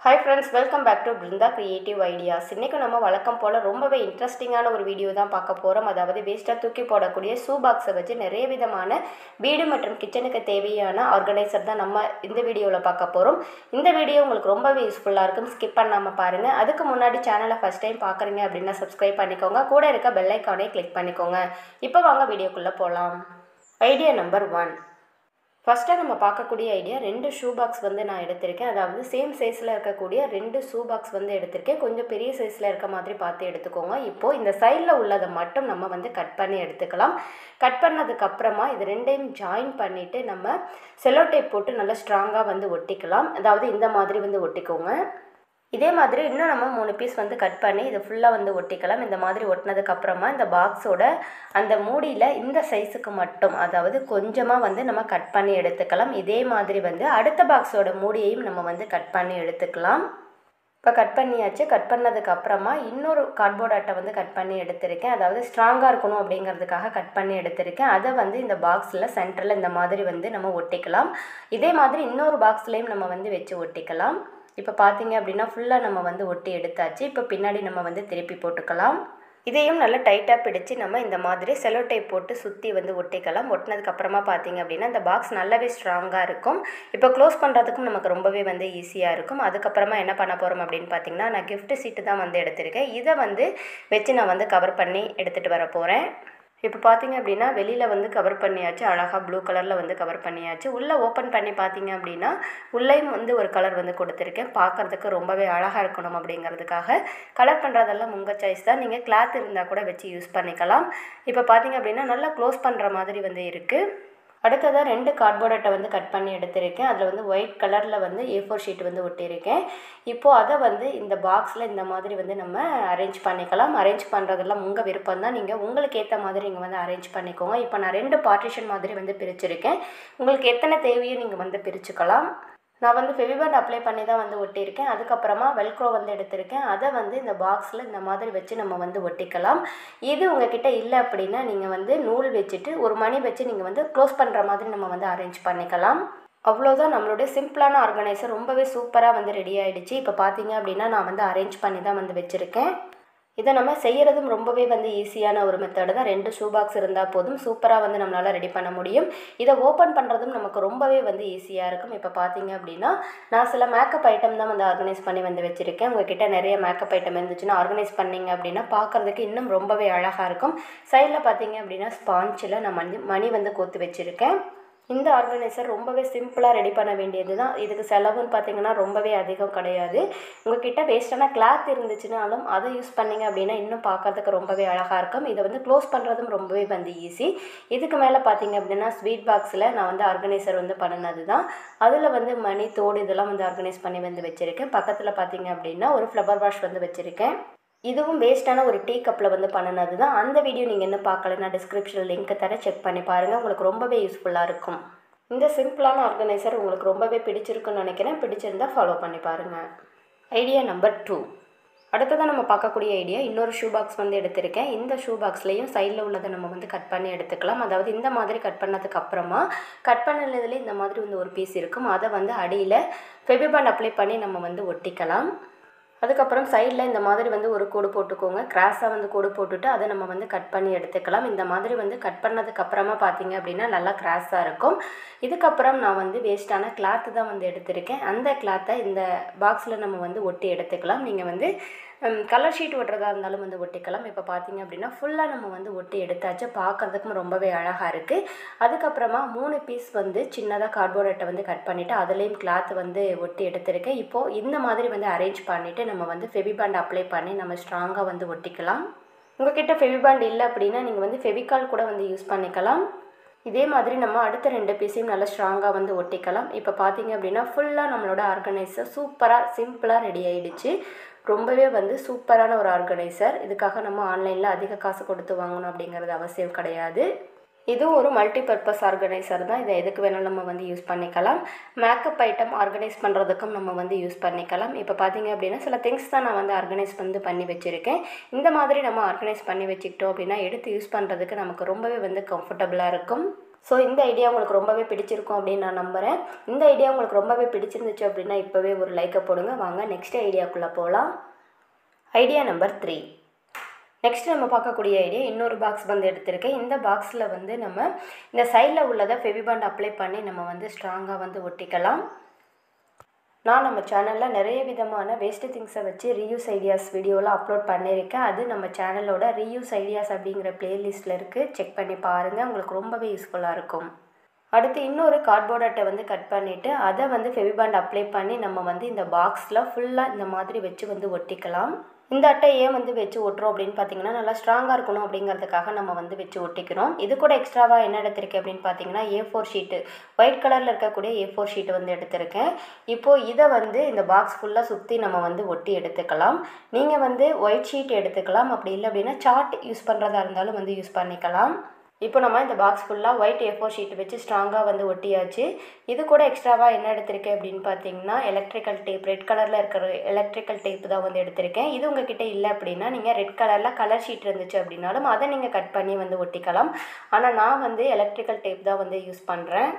Hi friends, welcome back to Brinda Creative Ideas. இன்னைக்கு நம்ம வழக்கம் போல ரொம்பவே இன்ட்ரெஸ்டிங்கான ஒரு வீடியோ தான் பார்க்க போறோம். அதாவது வேஸ்டா தூக்கி போடக்கூடிய ஷூ பாக்ஸை வச்சு நிறைய விதமான வீடு மற்றும் கிச்சனுக்கு தேவையான ஆர்கனைசர் தான் நம்ம இந்த வீடியோவில் பார்க்க போறோம். இந்த வீடியோ உங்களுக்கு ரொம்பவே யூஸ்ஃபுல்லாக இருக்கும். ஸ்கிப் பண்ணாமல் பாருங்க. அதுக்கு முன்னாடி சேனலை ஃபர்ஸ்ட் டைம் பார்க்குறீங்க அப்படின்னா சப்ஸ்கிரைப் பண்ணிக்கோங்க. கூட இருக்க பெல் ஐக்கானை கிளிக் பண்ணிக்கோங்க. இப்போ வாங்க வீடியோக்குள்ளே போகலாம். Idea number 1. ஃபஸ்ட்டாக நம்ம பார்க்கக்கூடிய ஐடியா 2 ஷூ பாக்ஸ் வந்து நான் எடுத்திருக்கேன். அதாவது சேம் சைஸில் இருக்கக்கூடிய 2 ஷூ பாக்ஸ் வந்து எடுத்திருக்கேன். கொஞ்சம் பெரிய சைஸில் இருக்க மாதிரி பார்த்து எடுத்துக்கோங்க. இப்போது இந்த சைடில் உள்ளதை மட்டும் நம்ம வந்து கட் பண்ணி எடுத்துக்கலாம். கட் பண்ணதுக்கப்புறமா இது ரெண்டையும் ஜாயின் பண்ணிவிட்டு நம்ம செல்லோ டேப் போட்டு நல்லா ஸ்ட்ராங்காக வந்து ஒட்டிக்கலாம். அதாவது இந்த மாதிரி வந்து ஒட்டிக்கோங்க. இதே மாதிரி இன்னும் நம்ம 3 பீஸ் வந்து கட் பண்ணி இதை ஃபுல்லாக வந்து ஒட்டிக்கலாம். இந்த மாதிரி ஒட்டினதுக்கப்புறமா இந்த பாக்ஸோட அந்த மூடியில் இந்த சைஸுக்கு மட்டும், அதாவது கொஞ்சமாக வந்து நம்ம கட் பண்ணி எடுத்துக்கலாம். இதே மாதிரி வந்து அடுத்த பாக்ஸோட மூடியையும் நம்ம வந்து கட் பண்ணி எடுத்துக்கலாம். இப்போ கட் பண்ணியாச்சு. கட் பண்ணதுக்கப்புறமா இன்னொரு கார்ட்போர்ட் அட்டை வந்து கட் பண்ணி எடுத்திருக்கேன். அதாவது ஸ்ட்ராங்காக இருக்கணும் அப்படிங்கிறதுக்காக கட் பண்ணி எடுத்திருக்கேன். அதை வந்து இந்த பாக்ஸில் சென்டரில் இந்த மாதிரி வந்து நம்ம ஒட்டிக்கலாம். இதே மாதிரி இன்னொரு பாக்ஸ்லேயும் நம்ம வந்து வச்சு ஒட்டிக்கலாம். இப்போ பார்த்தீங்க அப்படின்னா ஃபுல்லாக நம்ம வந்து ஒட்டி எடுத்தாச்சு. இப்போ பின்னாடி நம்ம வந்து திருப்பி போட்டுக்கலாம். இதையும் நல்லா டைட்டாக பிடிச்சி நம்ம இந்த மாதிரி செல்லோ டேப் போட்டு சுற்றி வந்து ஒட்டிக்கலாம். ஒட்டினதுக்கப்புறமா பார்த்தீங்க அப்படின்னா இந்த பாக்ஸ் நல்லாவே ஸ்ட்ராங்காக இருக்கும். இப்போ க்ளோஸ் பண்ணுறதுக்கும் நமக்கு ரொம்பவே வந்து ஈஸியாக இருக்கும். அதுக்கப்புறமா என்ன பண்ண போகிறோம் அப்படின்னு பார்த்தீங்கன்னா, நான் கிஃப்ட் சீட்டு தான் வந்து எடுத்திருக்கேன். இதை வந்து வச்சு நான் வந்து கவர் பண்ணி எடுத்துகிட்டு வர போகிறேன். இப்போ பார்த்தீங்க அப்படின்னா வெளியில் வந்து கவர் பண்ணியாச்சு. அழகாக ப்ளூ கலரில் வந்து கவர் பண்ணியாச்சு. உள்ளே ஓப்பன் பண்ணி பார்த்தீங்க அப்படின்னா உள்ளேயும் வந்து ஒரு கலர் வந்து கொடுத்துருக்கேன். பார்க்குறதுக்கு ரொம்பவே அழகாக இருக்கணும் அப்படிங்கிறதுக்காக. கலர் பண்ணுறதெல்லாம் உங்கள் சாய்ஸ் தான். நீங்கள் கிளாத் இருந்தால் கூட வச்சு யூஸ் பண்ணிக்கலாம். இப்போ பார்த்தீங்க அப்படின்னா நல்லா க்ளோஸ் பண்ணுற மாதிரி வந்து இருக்குது. அடுத்ததாக 2 கார்ட்போர்ட் அட்டை வந்து கட் பண்ணி எடுத்திருக்கேன். அதில் வந்து ஒயிட் கலரில் வந்து A4 ஷீட் வந்து ஒட்டியிருக்கேன். இப்போது அதை வந்து இந்த பாக்ஸில் இந்த மாதிரி வந்து நம்ம அரேஞ்ச் பண்ணிக்கலாம். அரேஞ்ச் பண்ணுறதெல்லாம் உங்கள் விருப்பம் தான். நீங்கள் உங்களுக்கு ஏற்ற மாதிரி நீங்கள் வந்து அரேஞ்ச் பண்ணிக்கோங்க. இப்போ நான் 2 பார்ட்டிஷன் மாதிரி வந்து பிரிச்சுருக்கேன். உங்களுக்கு எத்தனை தேவையோ நீங்கள் வந்து பிரிச்சுக்கலாம். நான் வந்து ஃபெவிபாண்ட் அப்ளை பண்ணி தான் வந்து ஒட்டியிருக்கேன். அதுக்கப்புறமா வெல்க்ரோ வந்து எடுத்திருக்கேன். அதை வந்து இந்த பாக்ஸில் இந்த மாதிரி வச்சு நம்ம வந்து ஒட்டிக்கலாம். இது உங்ககிட்ட இல்லை அப்படின்னா நீங்கள் வந்து நூல் வச்சுட்டு ஒரு மணி வச்சு நீங்கள் வந்து க்ளோஸ் பண்ணுற மாதிரி நம்ம வந்து அரேஞ்ச் பண்ணிக்கலாம். அவ்வளோதான், நம்மளுடைய சிம்பிளான ஆர்கனைசர் ரொம்பவே சூப்பராக வந்து ரெடி ஆகிடுச்சு. இப்போ பார்த்தீங்க அப்படின்னா நான் வந்து அரேஞ்ச் பண்ணி தான் வந்து வச்சுருக்கேன். இதை நம்ம செய்கிறதும் ரொம்பவே வந்து ஈஸியான ஒரு மெத்தடு தான். 2 ஷூ பாக்ஸ் இருந்தால் போதும், சூப்பராக வந்து நம்மளால் ரெடி பண்ண முடியும். இதை ஓப்பன் பண்ணுறதும் நமக்கு ரொம்பவே வந்து ஈஸியாக இருக்கும். இப்போ பார்த்தீங்க அப்படின்னா நான் சில மேக்கப் ஐட்டம் தான் வந்து ஆர்கனைஸ் பண்ணி வந்து வச்சுருக்கேன். உங்கள்கிட்ட நிறைய மேக்கப் ஐட்டம் இருந்துச்சுன்னா ஆர்கனைஸ் பண்ணிங்க அப்படின்னா பார்க்குறதுக்கு இன்னும் ரொம்பவே அழகாக இருக்கும். சைடில் பார்த்தீங்க அப்படின்னா ஸ்பாஞ்சில் நான் மணி வந்து கோத்து வச்சுருக்கேன். இந்த ஆர்கனைசர் ரொம்பவே சிம்பிளாக ரெடி பண்ண வேண்டியது தான். இதுக்கு செலவுன்னு பார்த்தீங்கன்னா ரொம்பவே அதிகம் கிடையாது. உங்கள்கிட்ட வேஸ்டான கிளாத் இருந்துச்சுனாலும் அதை யூஸ் பண்ணிங்க அப்படின்னா இன்னும் பார்க்கறதுக்கு ரொம்பவே அழகாக இருக்கும். இதை வந்து க்ளோஸ் பண்ணுறதும் ரொம்பவே வந்து ஈஸி. இதுக்கு மேலே பார்த்தீங்க அப்படின்னா ஸ்வீட் பாக்ஸில் நான் வந்து ஆர்கனைசர் வந்து பண்ணினது தான். அதில் வந்து மணி, தோடு இதெல்லாம் வந்து ஆர்கனைஸ் பண்ணி வந்து வச்சுருக்கேன். பக்கத்தில் பார்த்தீங்க அப்படின்னா ஒரு ஃப்ளவர் வாஷ் வந்து வச்சுருக்கேன். இதுவும் வேஸ்ட்டான ஒரு டீ கப்பில் வந்து பண்ணினது தான். அந்த வீடியோ நீங்கள் இன்னும் பார்க்கலன்னா டிஸ்கிரிப்ஷனில் லிங்க் தர, செக் பண்ணி பாருங்கள். உங்களுக்கு ரொம்பவே யூஸ்ஃபுல்லாக இருக்கும். இந்த சிம்பிளான ஆர்கனைசர் உங்களுக்கு ரொம்பவே பிடிச்சிருக்குன்னு நினைக்கிறேன். பிடிச்சிருந்தால் ஃபாலோ பண்ணி பாருங்கள். Idea number 2. அடுத்ததான் நம்ம பார்க்கக்கூடிய ஐடியா இன்னொரு ஷூ பாக்ஸ் வந்து எடுத்திருக்கேன். இந்த ஷூ பாக்ஸ்லேயும் சைடில் உள்ளதை நம்ம வந்து கட் பண்ணி எடுத்துக்கலாம். அதாவது இந்த மாதிரி கட் பண்ணதுக்கு அப்புறமா கட் பண்ணதுலேயே இந்த மாதிரி வந்து ஒரு பீஸ் இருக்கும். அதை வந்து அடியில் ஃபெவிபாண்ட் அப்ளை பண்ணி நம்ம வந்து ஒட்டிக்கலாம். அதுக்கப்புறம் சைடில் இந்த மாதிரி வந்து ஒரு கோடு போட்டுக்கோங்க. கிராஸாக வந்து கோடு போட்டுட்டு அதை நம்ம வந்து கட் பண்ணி எடுத்துக்கலாம். இந்த மாதிரி வந்து கட் பண்ணதுக்கப்புறமா பார்த்தீங்க அப்படின்னா நல்லா கிராஸாக இருக்கும். இதுக்கப்புறம் நான் வந்து வேஸ்ட்டான கிளாத்து தான் வந்து எடுத்திருக்கேன். அந்த கிளாத்தை இந்த பாக்ஸில் நம்ம வந்து ஒட்டி எடுத்துக்கலாம். நீங்கள் வந்து கலர் ஷீட் ஒட்டுறதா இருந்தாலும் வந்து ஒட்டிக்கலாம். இப்போ பார்த்தீங்க அப்படின்னா ஃபுல்லாக நம்ம வந்து ஒட்டி எடுத்தாச்சு. பார்க்குறதுக்கும் ரொம்பவே அழகாக இருக்குது. அதுக்கப்புறமா 3 பீஸ் வந்து சின்னதாக கார்ட்போர்ட் அட்டை வந்து கட் பண்ணிவிட்டு அதுலேயும் கிளாத் வந்து ஒட்டி எடுத்திருக்கேன். இப்போது இந்த மாதிரி வந்து அரேஞ்ச் பண்ணிவிட்டு நம்ம வந்து ஃபெவிபாண்ட் அப்ளை பண்ணி நம்ம ஸ்ட்ராங்காக வந்து ஒட்டிக்கலாம். உங்கள்கிட்ட ஃபெவிபாண்ட் இல்லை அப்படின்னா நீங்கள் வந்து ஃபெவிகால் கூட வந்து யூஸ் பண்ணிக்கலாம். இதே மாதிரி நம்ம அடுத்த 2 பீஸையும் நல்லா ஸ்ட்ராங்காக வந்து ஒட்டிக்கலாம். இப்போ பார்த்தீங்க அப்படின்னா ஃபுல்லாக நம்மளோட ஆர்கனைசர் சூப்பராக சிம்பிளாக ரெடி ஆகிடுச்சு. ரொம்பவே வந்து சூப்பரான ஒரு ஆர்கனைசர். இதுக்காக நம்ம ஆன்லைனில் அதிக காசு கொடுத்து வாங்கணும் அப்படிங்கிறது அவசியம் கிடையாது. இதுவும் ஒரு மல்டி பர்பஸ் ஆர்கனைசர் தான். இதை எதுக்கு வேணாலும் நம்ம வந்து யூஸ் பண்ணிக்கலாம். மேக்கப் ஐட்டம் ஆர்கனைஸ் பண்ணுறதுக்கும் நம்ம வந்து யூஸ் பண்ணிக்கலாம். இப்போ பார்த்தீங்க அப்படின்னா சில திங்ஸ் தான் நான் வந்து ஆர்கனைஸ் வந்து பண்ணி வச்சுருக்கேன். இந்த மாதிரி நம்ம ஆர்கனைஸ் பண்ணி வச்சுக்கிட்டோம் அப்படின்னா எடுத்து யூஸ் பண்ணுறதுக்கு நமக்கு ரொம்பவே வந்து கம்ஃபர்டபுளாக இருக்கும். ஸோ இந்த ஐடியா உங்களுக்கு ரொம்பவே பிடிச்சிருக்கும் அப்படின்னு நான் நம்புகிறேன். இந்த ஐடியா உங்களுக்கு ரொம்பவே பிடிச்சிருந்துச்சு அப்படின்னா இப்போவே ஒரு லைக்கை போடுங்க. வாங்க நெக்ஸ்ட் ஐடியாக்குள்ளே போகலாம். Idea number 3. நெக்ஸ்ட் நம்ம பார்க்கக்கூடிய ஐடியா இன்னொரு பாக்ஸ் வந்து எடுத்திருக்கேன். இந்த பாக்ஸில் வந்து நம்ம இந்த சைடில் உள்ளதை ஃபெவிபாண்ட் அப்ளை பண்ணி நம்ம வந்து ஸ்ட்ராங்காக வந்து ஒட்டிக்கலாம். நான் நம்ம சேனலில் நிறைய விதமான வேஸ்ட்டு திங்ஸை வச்சு ரீயூஸ் ஐடியாஸ் வீடியோலாம் அப்லோட் பண்ணியிருக்கேன். அது நம்ம சேனலோட ரீயூஸ் ஐடியாஸ் அப்படிங்கிற பிளேலிஸ்ட்டில் இருக்குது. செக் பண்ணி பாருங்கள், உங்களுக்கு ரொம்பவே யூஸ்ஃபுல்லாக இருக்கும். அடுத்து இன்னொரு கார்ட்போர்ட் அட்டை வந்து கட் பண்ணிவிட்டு அதை வந்து ஃபெவிபாண்ட் அப்ளை பண்ணி நம்ம வந்து இந்த பாக்ஸில் ஃபுல்லாக இந்த மாதிரி வச்சு வந்து ஒட்டிக்கலாம். இந்த அட்டை ஏன் வந்து வச்சு ஒட்டுறோம் அப்படின்னு பார்த்தீங்கன்னா நல்லா ஸ்ட்ராங்காக இருக்கணும் அப்படிங்கிறதுக்காக நம்ம வந்து வச்சு ஒட்டிக்கிறோம். இது கூட எக்ஸ்ட்ராவாக என்ன எடுத்திருக்கேன் அப்படின்னு பார்த்தீங்கன்னா A4 ஷீட்டு, ஒயிட் கலரில் இருக்கக்கூடிய A4 ஷீட்டு வந்து எடுத்திருக்கேன். இப்போது இதை வந்து இந்த பாக்ஸ் ஃபுல்லாக சுற்றி நம்ம வந்து ஒட்டி எடுத்துக்கலாம். நீங்கள் வந்து ஒயிட் ஷீட் எடுத்துக்கலாம், அப்படி இல்லை அப்படின்னா சார்ட் யூஸ் பண்ணுறதா இருந்தாலும் வந்து யூஸ் பண்ணிக்கலாம். இப்போ நம்ம இந்த பாக்ஸ் ஃபுல்லாக ஒயிட் A4 ஷீட் வச்சு ஸ்ட்ராங்காக வந்து ஒட்டியாச்சு. இது கூட எக்ஸ்ட்ராவாக என்ன எடுத்திருக்கேன் அப்படின்னு பார்த்தீங்கன்னா எலக்ட்ரிக்கல் டேப், ரெட் கலரில் இருக்கிற எலக்ட்ரிக்கல் டேப் தான் வந்து எடுத்திருக்கேன். இது உங்ககிட்ட இல்லை அப்படின்னா நீங்கள் ரெட் கலரில் கலர் ஷீட் இருந்துச்சு அப்படின்னாலும் அதை நீங்கள் கட் பண்ணி வந்து ஒட்டிக்கலாம். ஆனால் நான் வந்து எலக்ட்ரிக்கல் டேப் தான் வந்து யூஸ் பண்ணுறேன்.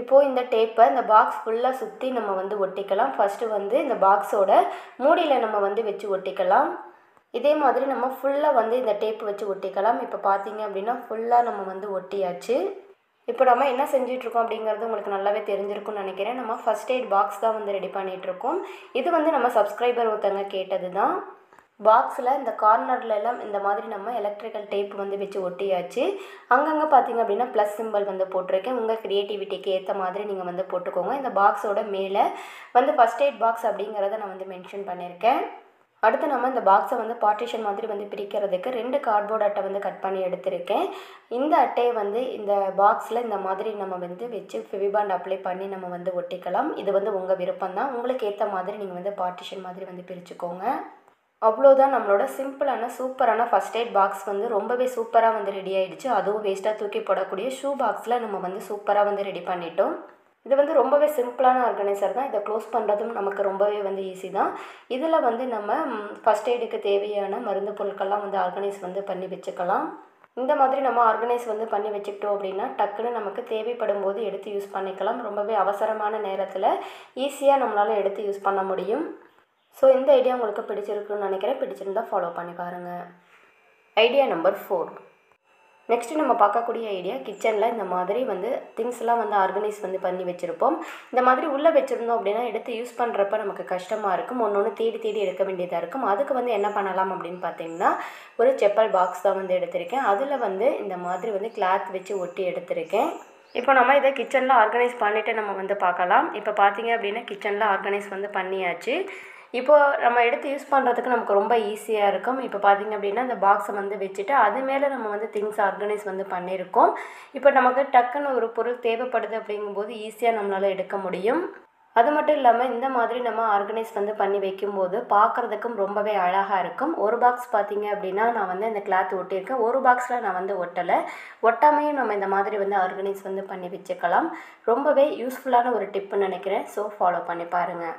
இப்போது இந்த டேப்பை இந்த பாக்ஸ் ஃபுல்லாக சுற்றி நம்ம வந்து ஒட்டிக்கலாம். ஃபஸ்ட்டு வந்து இந்த பாக்ஸோட மூடியில் நம்ம வந்து வச்சு ஒட்டிக்கலாம். இதே மாதிரி நம்ம ஃபுல்லாக வந்து இந்த டேப் வச்சு ஒட்டிக்கலாம். இப்போ பார்த்தீங்க அப்படின்னா ஃபுல்லாக நம்ம வந்து ஒட்டியாச்சு. இப்போ நம்ம என்ன செஞ்சிட்ருக்கோம் அப்படிங்கிறது உங்களுக்கு நல்லாவே தெரிஞ்சிருக்கும்னு நினைக்கிறேன். நம்ம ஃபஸ்ட் எய்ட் பாக்ஸ் தான் வந்து ரெடி பண்ணிகிட்ருக்கோம். இது வந்து நம்ம சப்ஸ்கிரைபர் ஒருத்தங்க கேட்டது தான். பாக்ஸில் இந்த கார்னர்லலாம் இந்த மாதிரி நம்ம எலக்ட்ரிக்கல் டேப் வந்து வச்சு ஒட்டியாச்சு. அங்கங்கே பார்த்தீங்க அப்படின்னா ப்ளஸ் சிம்பிள் வந்து போட்டிருக்கேன். உங்கள் க்ரியேட்டிவிட்டிக்கு ஏற்ற மாதிரி நீங்கள் வந்து போட்டுக்கோங்க. இந்த பாக்ஸோட மேலே வந்து ஃபஸ்ட் எய்ட் பாக்ஸ் அப்படிங்கிறத நான் வந்து மென்ஷன் பண்ணியிருக்கேன். அடுத்து நம்ம இந்த பாக்ஸை வந்து பார்ட்டிஷன் மாதிரி வந்து பிரிக்கிறதுக்கு 2 கார்ட்போர்ட் அட்டை வந்து கட் பண்ணி எடுத்திருக்கேன். இந்த அட்டையை வந்து இந்த பாக்ஸில் இந்த மாதிரி நம்ம வந்து வச்சு ஃபெவிபாண்ட் அப்ளை பண்ணி நம்ம வந்து ஒட்டிக்கலாம். இது வந்து உங்கள் விருப்பம் தான். உங்களுக்கு ஏற்ற மாதிரி நீங்கள் வந்து பார்ட்டிஷன் மாதிரி வந்து பிரிச்சுக்கோங்க. அவ்வளோதான், நம்மளோட சிம்பிளான சூப்பரான ஃபஸ்ட் எய்ட் பாக்ஸ் வந்து ரொம்பவே சூப்பராக வந்து ரெடி ஆகிடுச்சு. அதுவும் வேஸ்ட்டாக தூக்கி போடக்கூடிய ஷூ பாக்ஸில் நம்ம வந்து சூப்பராக வந்து ரெடி பண்ணிட்டோம். இது வந்து ரொம்பவே சிம்பிளான ஆர்கனைசர் தான். இதை க்ளோஸ் பண்ணுறதும் நமக்கு ரொம்பவே வந்து ஈஸி தான். இதில் வந்து நம்ம ஃபஸ்ட் எய்டுக்கு தேவையான மருந்து பொருட்கள்லாம் வந்து ஆர்கனைஸ் வந்து பண்ணி வச்சுக்கலாம். இந்த மாதிரி நம்ம ஆர்கனைஸ் வந்து பண்ணி வச்சுக்கிட்டோம் அப்படின்னா டக்குன்னு நமக்கு தேவைப்படும் போது எடுத்து யூஸ் பண்ணிக்கலாம். ரொம்பவே அவசரமான நேரத்தில் ஈஸியாக நம்மளால் எடுத்து யூஸ் பண்ண முடியும். ஸோ இந்த ஐடியா உங்களுக்கு பிடிச்சிருக்குன்னு நினைக்கிறேன். பிடிச்சிருந்தால் ஃபாலோ பண்ணி பாருங்கள். Idea number 4. நெக்ஸ்ட்டு நம்ம பார்க்கக்கூடிய ஐடியா கிச்சனில் இந்த மாதிரி வந்து திங்ஸ்லாம் வந்து ஆர்கனைஸ் வந்து பண்ணி வச்சுருப்போம். இந்த மாதிரி உள்ளே வச்சுருந்தோம் அப்படின்னா எடுத்து யூஸ் பண்ணுறப்ப நமக்கு கஷ்டமாக இருக்கும். ஒன்று தேடி எடுக்க வேண்டியதாக இருக்கும். அதுக்கு வந்து என்ன பண்ணலாம் அப்படின்னு பார்த்தீங்கன்னா ஒரு செப்பல் பாக்ஸ் தான் வந்து எடுத்திருக்கேன். அதில் வந்து இந்த மாதிரி வந்து கிளாத் வச்சு ஒட்டி எடுத்திருக்கேன். இப்போ நம்ம இதை கிச்சனில் ஆர்கனைஸ் பண்ணிவிட்டு நம்ம வந்து பார்க்கலாம். இப்போ பார்த்தீங்க அப்படின்னா கிச்சனில் ஆர்கனைஸ் வந்து பண்ணியாச்சு. இப்போது நம்ம எடுத்து யூஸ் பண்ணுறதுக்கு நமக்கு ரொம்ப ஈஸியாக இருக்கும். இப்போ பார்த்திங்க அப்படின்னா இந்த பாக்ஸை வந்து வச்சுட்டு அது மேலே நம்ம வந்து திங்ஸ் ஆர்கனைஸ் வந்து பண்ணியிருக்கோம். இப்போ நமக்கு டக்குன்னு ஒரு பொருள் தேவைப்படுது அப்படிங்கும்போது ஈஸியாக நம்மளால் எடுக்க முடியும். அது மட்டும் இல்லாமல் இந்த மாதிரி நம்ம ஆர்கனைஸ் வந்து பண்ணி வைக்கும்போது பார்க்குறதுக்கும் ரொம்பவே அழகாக இருக்கும். ஒரு பாக்ஸ் பார்த்திங்க அப்படின்னா நான் வந்து இந்த கிளாத் ஒட்டியிருக்கேன். ஒரு பாக்ஸில் நான் வந்து ஒட்டலை. ஒட்டாமையும் நம்ம இந்த மாதிரி வந்து ஆர்கனைஸ் வந்து பண்ணி வச்சுக்கலாம். ரொம்பவே யூஸ்ஃபுல்லான ஒரு டிப்புன்னு நினைக்கிறேன். ஸோ ஃபாலோ பண்ணி பாருங்கள்.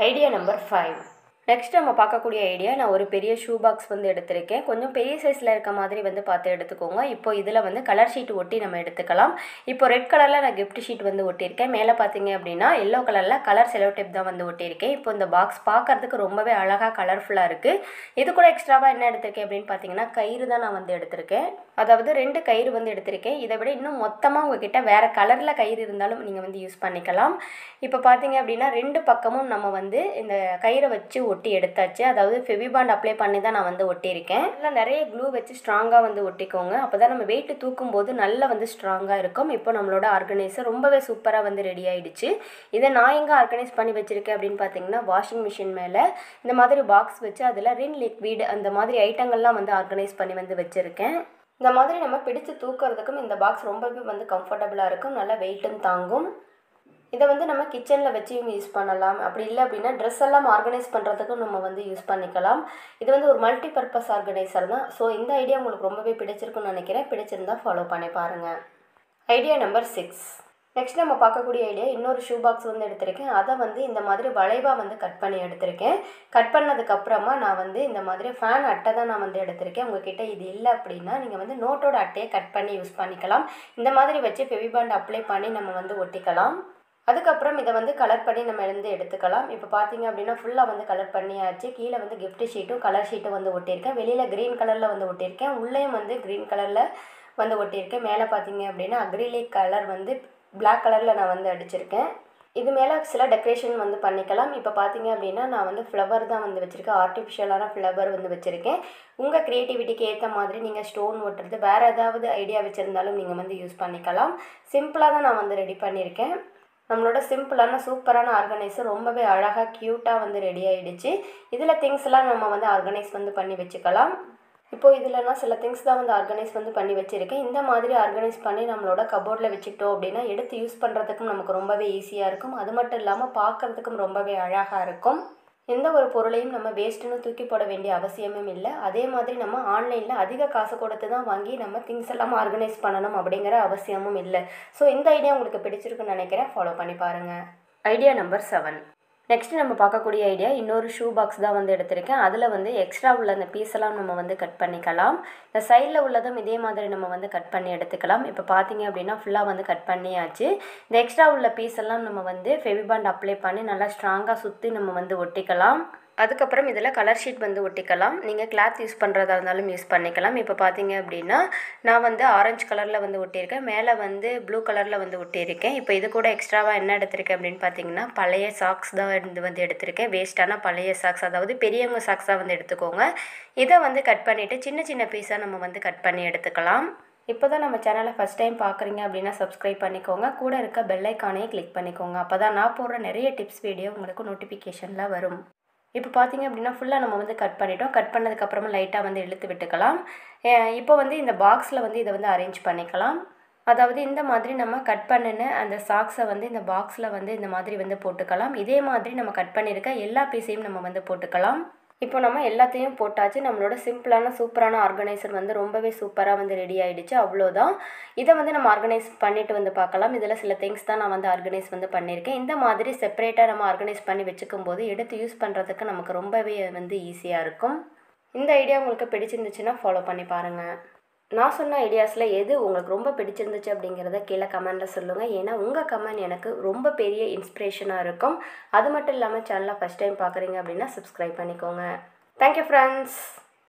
Idea number 5. நெக்ஸ்ட் நம்ம பார்க்கக்கூடிய ஐடியா, நான் ஒரு பெரிய ஷூ பாக்ஸ் வந்து எடுத்திருக்கேன். கொஞ்சம் பெரிய சைஸில் இருக்க மாதிரி வந்து பார்த்து எடுத்துக்கோங்க. இப்போ இதில் வந்து கலர் ஷீட் ஒட்டி நம்ம எடுத்துக்கலாம். இப்போ ரெட் கலரில் நான் கிஃப்ட் ஷீட் வந்து ஒட்டியிருக்கேன். மேலே பார்த்தீங்க அப்படின்னா எல்லோ கலரில் கலர் செலோ டேப் தான் வந்து ஒட்டியிருக்கேன். இப்போ இந்த பாக்ஸ் பார்க்குறதுக்கு ரொம்பவே அழகாக கலர்ஃபுல்லாக இருக்குது. இது கூட எக்ஸ்ட்ராவாக என்ன எடுத்திருக்கேன் அப்படின்னு பார்த்தீங்கன்னா கயிறு தான் நான் வந்து எடுத்திருக்கேன். அதாவது 2 கயிறு வந்து எடுத்திருக்கேன். இதை விட இன்னும் மொத்தமாக உங்ககிட்ட வேறு கலரில் கயிறு இருந்தாலும் நீங்கள் வந்து யூஸ் பண்ணிக்கலாம். இப்போ பார்த்தீங்க அப்படின்னா 2 பக்கமும் நம்ம வந்து இந்த கயிறை வச்சு ஒட்டி எடுத்தாச்சு. அதாவது ஃபெவிபாண்ட் அப்ளை பண்ணி தான் நான் வந்து ஒட்டியிருக்கேன். இதில் நிறைய க்ளூ வச்சு ஸ்ட்ராங்காக வந்து ஒட்டிக்கோங்க. அப்போ தான் நம்ம வெயிட்டு தூக்கும்போது நல்லா வந்து ஸ்ட்ராங்காக இருக்கும். இப்போ நம்மளோட ஆர்கனைசர் ரொம்பவே சூப்பராக வந்து ரெடி ஆகிடுச்சு. இதை நான் எங்கே ஆர்கனைஸ் பண்ணி வச்சுருக்கேன் அப்படின்னு பார்த்தீங்கன்னா வாஷிங் மிஷின் மேலே இந்த மாதிரி பாக்ஸ் வச்சு அதில் ரின் லிக்விட் அந்த மாதிரி ஐட்டங்கள்லாம் வந்து ஆர்கனைஸ் பண்ணி வந்து வச்சுருக்கேன். இந்த மாதிரி நம்ம பிடிச்சு தூக்கிறதுக்கும் இந்த பாக்ஸ் ரொம்பவே வந்து கம்ஃபர்டபுளாக இருக்கும். நல்லா வெயிட்டும் தாங்கும். இதை வந்து நம்ம கிச்சனில் வச்சும் யூஸ் பண்ணலாம். அப்படி இல்லை அப்படின்னா ட்ரெஸ் எல்லாம் ஆர்கனைஸ் பண்ணுறதுக்கும் நம்ம வந்து யூஸ் பண்ணிக்கலாம். இது வந்து ஒரு மல்டி பர்பஸ் ஆர்கனைசர் தான். ஸோ இந்த ஐடியா உங்களுக்கு ரொம்பவே பிடிச்சிருக்குன்னு நினைக்கிறேன். பிடிச்சிருந்தால் ஃபாலோ பண்ணி பாருங்கள். Idea number 6. நெக்ஸ்ட் நம்ம பார்க்கக்கூடிய ஐடியா இன்னொரு ஷூ பாக்ஸ் வந்து எடுத்திருக்கேன். அதை வந்து இந்த மாதிரி வளைவாக வந்து கட் பண்ணி எடுத்திருக்கேன். கட் பண்ணதுக்கப்புறமா நான் வந்து இந்த மாதிரி ஃபேன் அட்டை தான் நான் வந்து எடுத்திருக்கேன். உங்ககிட்ட இது இல்லை அப்படின்னா நீங்கள் வந்து நோட்டோட அட்டையை கட் பண்ணி யூஸ் பண்ணிக்கலாம். இந்த மாதிரி வச்சு ஃபெவிபாண்ட் அப்ளை பண்ணி நம்ம வந்து ஒட்டிக்கலாம். அதுக்கப்புறம் இதை வந்து கலர் பண்ணி நம்ம எடுத்துக்கலாம். இப்போ பார்த்தீங்க அப்படின்னா ஃபுல்லாக வந்து கலர் பண்ணியாச்சு. கீழே வந்து கிஃப்ட் ஷீட்டும் கலர் ஷீட்டும் வந்து ஒட்டியிருக்கேன். வெளியில் க்ரீன் கலரில் வந்து ஒட்டியிருக்கேன். உள்ளேயும் வந்து க்ரீன் கலரில் வந்து ஒட்டியிருக்கேன். மேலே பார்த்தீங்க அப்படின்னா அக்ரிலிக் கலர் வந்து பிளாக் கலரில் நான் வந்து அடிச்சிருக்கேன். இது மேலே சில டெக்கரேஷன் வந்து பண்ணிக்கலாம். இப்போ பார்த்தீங்க அப்படின்னா நான் வந்து ஃப்ளவர் தான் வந்து வச்சுருக்கேன். ஆர்டிஃபிஷியலான ஃப்ளவர் வந்து வச்சுருக்கேன். உங்கள் க்ரியேட்டிவிட்டிக்கு ஏற்ற மாதிரி நீங்கள் ஸ்டோன் ஒட்டுறது வேறு ஏதாவது ஐடியா வச்சுருந்தாலும் நீங்கள் வந்து யூஸ் பண்ணிக்கலாம். சிம்பிளாக தான் நான் வந்து ரெடி பண்ணியிருக்கேன். நம்மளோட சிம்பிளான சூப்பரான ஆர்கனைசர் ரொம்பவே அழகாக க்யூட்டாக வந்து ரெடி ஆகிடுச்சு. இதில் திங்ஸ்லாம் நம்ம வந்து ஆர்கனைஸ் வந்து பண்ணி வச்சுக்கலாம். இப்போது இதில் நான் சில திங்ஸ் தான் வந்து ஆர்கனைஸ் வந்து பண்ணி வச்சுருக்கேன். இந்த மாதிரி ஆர்கனைஸ் பண்ணி நம்மளோட கபோர்டில் வச்சுக்கிட்டோம் அப்படின்னா எடுத்து யூஸ் பண்ணுறதுக்கும் நமக்கு ரொம்பவே ஈஸியாக இருக்கும். அது மட்டும் இல்லாமல் பார்க்குறதுக்கும் ரொம்பவே அழகாக இருக்கும். எந்த ஒரு பொருளையும் நம்ம வேஸ்ட்டுன்னு தூக்கி போட வேண்டிய அவசியமும் இல்லை. அதே மாதிரி நம்ம ஆன்லைனில் அதிக காசு கொடுத்து தான் வாங்கி நம்ம திங்ஸ் எல்லாம் ஆர்கனைஸ் பண்ணணும் அப்படிங்கிற அவசியமும் இல்லை. ஸோ இந்த ஐடியா உங்களுக்கு பிடிச்சிருக்குன்னு நினைக்கிறேன். ஃபாலோ பண்ணி பாருங்கள். Idea number 7. நெக்ஸ்ட்டு நம்ம பார்க்கக்கூடிய ஐடியா இன்னொரு ஷூ பாக்ஸ் தான் வந்து எடுத்திருக்கேன். அதில் வந்து எக்ஸ்ட்ரா உள்ள அந்த பீஸெல்லாம் நம்ம வந்து கட் பண்ணிக்கலாம். இந்த சைடில் உள்ளதும் இதே மாதிரி நம்ம வந்து கட் பண்ணி எடுத்துக்கலாம். இப்போ பார்த்தீங்க அப்படின்னா ஃபுல்லாக வந்து கட் பண்ணியாச்சு. இந்த எக்ஸ்ட்ரா உள்ள பீஸெல்லாம் நம்ம வந்து ஃபெவிபாண்ட் அப்ளை பண்ணி நல்லா ஸ்ட்ராங்காக சுற்றி நம்ம வந்து ஒட்டிக்கலாம். அதுக்கப்புறம் இதில் கலர் ஷீட் வந்து ஒட்டிக்கலாம். நீங்கள் கிளாத் யூஸ் பண்ணுறதா இருந்தாலும் யூஸ் பண்ணிக்கலாம். இப்போ பார்த்தீங்க அப்படின்னா நான் வந்து ஆரஞ்சு கலரில் வந்து ஒட்டியிருக்கேன். மேலே வந்து ப்ளூ கலரில் வந்து ஒட்டியிருக்கேன். இப்போ இது கூட எக்ஸ்ட்ராவாக என்ன எடுத்திருக்கேன் அப்படின்னு பார்த்தீங்கன்னா பழைய சாக்ஸ் தான் வந்து எடுத்திருக்கேன். வேஸ்ட்டான பழைய சாக்ஸ், அதாவது பெரியவங்க சாக்ஸாக வந்து எடுத்துக்கோங்க. இதை வந்து கட் பண்ணிவிட்டு சின்ன சின்ன பீஸாக நம்ம வந்து கட் பண்ணி எடுத்துக்கலாம். இப்போ தான் நம்ம சேனலை ஃபஸ்ட் டைம் பார்க்குறீங்க அப்படின்னா சப்ஸ்கிரைப் பண்ணிக்கோங்க. கூட இருக்க பெல் ஐக்கானையே கிளிக் பண்ணிக்கோங்க. அப்போ தான் நான் போடுற நிறைய டிப்ஸ் வீடியோ உங்களுக்கு நோட்டிஃபிகேஷனில் வரும். இப்போ பார்த்தீங்க அப்படின்னா ஃபுல்லாக நம்ம வந்து கட் பண்ணிட்டோம். கட் பண்ணதுக்கப்புறமா லைட்டாக வந்து இழுத்து விட்டுக்கலாம். இப்போ வந்து இந்த பாக்ஸில் வந்து இதை வந்து அரேஞ்ச் பண்ணிக்கலாம். அதாவது இந்த மாதிரி நம்ம கட் பண்ணின அந்த சாக்ஸை வந்து இந்த பாக்ஸில் வந்து இந்த மாதிரி வந்து போட்டுக்கலாம். இதே மாதிரி நம்ம கட் பண்ணியிருக்க எல்லா பீஸையும் நம்ம வந்து போட்டுக்கலாம். இப்போ நம்ம எல்லாத்தையும் போட்டாச்சு. நம்மளோட சிம்பிளான சூப்பரான ஆர்கனைசர் வந்து ரொம்பவே சூப்பராக வந்து ரெடி ஆகிடுச்சு. அவ்வளோதான். இதை வந்து நம்ம ஆர்கனைஸ் பண்ணிவிட்டு வந்து பார்க்கலாம். இதில் சில திங்ஸ் தான் நான் வந்து ஆர்கனைஸ் வந்து பண்ணியிருக்கேன். இந்த மாதிரி செப்பரேட்டாக நம்ம ஆர்கனைஸ் பண்ணி வச்சுக்கும் போது எடுத்து யூஸ் பண்ணுறதுக்கு நமக்கு ரொம்பவே வந்து ஈஸியாக இருக்கும். இந்த ஐடியா உங்களுக்கு பிடிச்சிருந்துச்சுன்னா ஃபாலோ பண்ணி பாருங்கள். நான் சொன்ன ஐடியாஸில் எது உங்களுக்கு ரொம்ப பிடிச்சிருந்துச்சு அப்படிங்கிறத கீழே கமெண்டில் சொல்லுங்கள். ஏன்னா உங்கள் கமெண்ட் எனக்கு ரொம்ப பெரிய இன்ஸ்பிரேஷனாக இருக்கும். அது மட்டும் இல்லாமல் சேனலை ஃபஸ்ட் டைம் பார்க்குறீங்க அப்படின்னா சப்ஸ்கிரைப் பண்ணிக்கோங்க. Thank you friends.